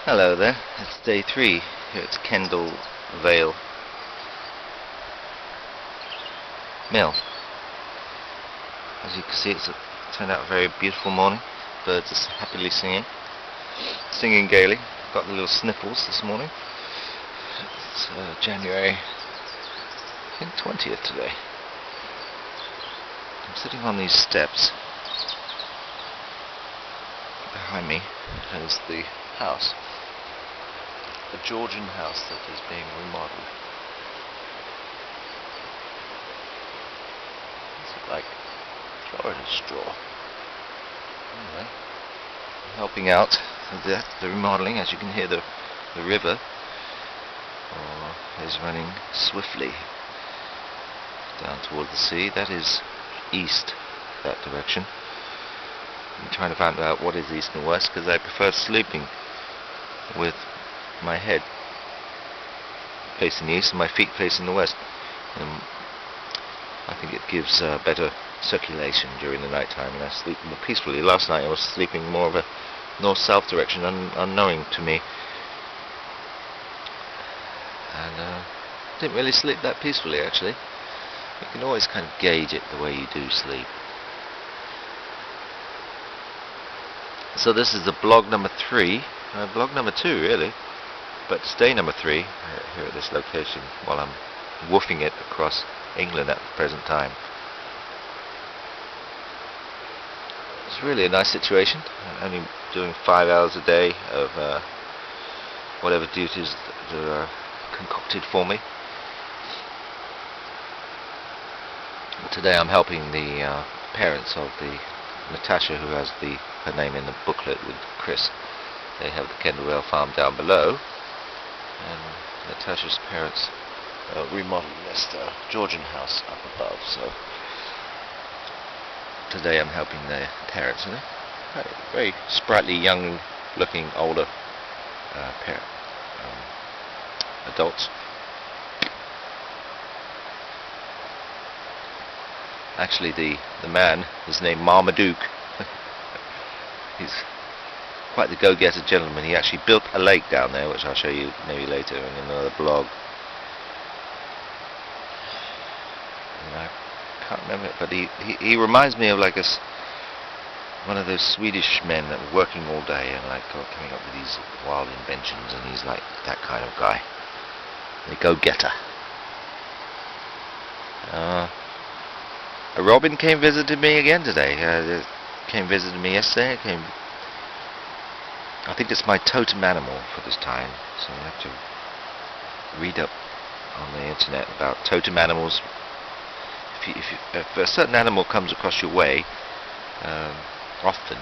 Hello there, it's day 3 here at Kennel, Vale Mill. As you can see, it's turned out a very beautiful morning. Birds are happily singing gaily. Got the little sniffles this morning. It's January, I think 20th today. I'm sitting on these steps. Behind me is the house. A Georgian house that is being remodeled. It's like Florida straw. Anyway, I'm helping out with the remodeling. As you can hear, the river is running swiftly down toward the sea. That is east, that direction. I'm trying to find out what is east and west, because I prefer sleeping with my head facing east and my feet facing the west. I think it gives better circulation during the night time, and I sleep more peacefully. Last night I was sleeping more of a north-south direction, unknowing to me, and didn't really sleep that peacefully actually. You can always kind of gauge it the way you do sleep. So this is the blog number 3, blog number 2 really, but it's day number 3 here at this location while I'm woofing it across England at the present time. It's really a nice situation. I'm only doing 5 hours a day of whatever duties that are concocted for me. Today I'm helping the parents of the Natasha, who has her name in the booklet with Chris. They have the Kennel farm down below, and Natasha's parents remodeled this Georgian house up above. So today I'm helping their parents, and they're very sprightly, young-looking, older adults. Actually, the man is named Marmaduke. He's quite the go-getter gentleman. He actually built a lake down there, which I'll show you maybe later in another blog. And I can't remember it, but he reminds me of like one of those Swedish men that are working all day and like coming up with these wild inventions, and he's like that kind of guy, the go-getter. A robin came visited me again today. Came visited me yesterday. I think it's my totem animal for this time, so I have to read up on the internet about totem animals. If a certain animal comes across your way often,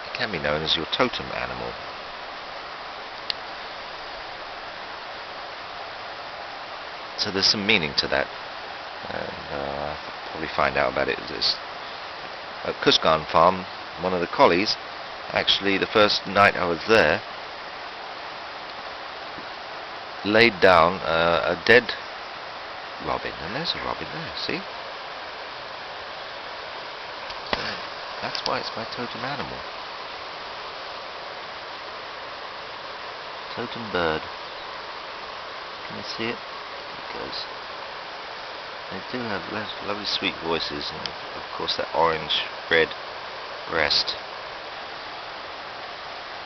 it can be known as your totem animal. So there's some meaning to that, and I'll probably find out about it. At Kuskan farm, one of the collies, actually the first night I was there, laid down a dead robin, and there's a robin there, see? So that's why it's my totem animal. Totem bird. Can you see it? There it goes. They do have lovely sweet voices, and of course that orange red breast.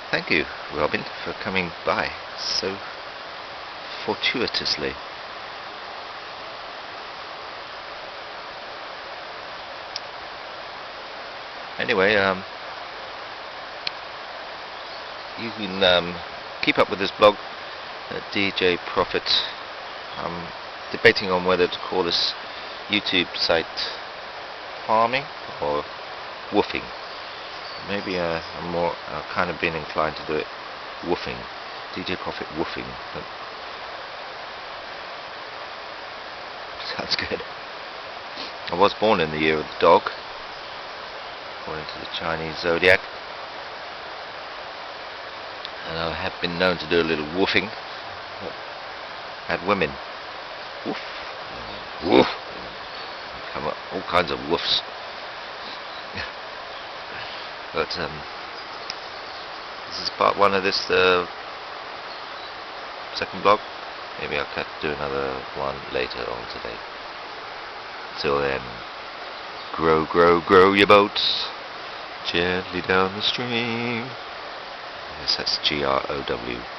Thank you, Robin, for coming by so fortuitously. Anyway, you can keep up with this blog at DJ Prophet. I'm debating on whether to call this YouTube site farming or woofing. Maybe I'm kind of been inclined to do it woofing, DJ Prophet woofing. But sounds good. I was born in the year of the dog, according to the Chinese zodiac, and I have been known to do a little woofing. Had women woof, woof, come up all kinds of woofs. But this is part one of this second blog. Maybe I'll do another one later on today. Till then, grow, grow, grow your boats gently down the stream. Yes, that's GROW.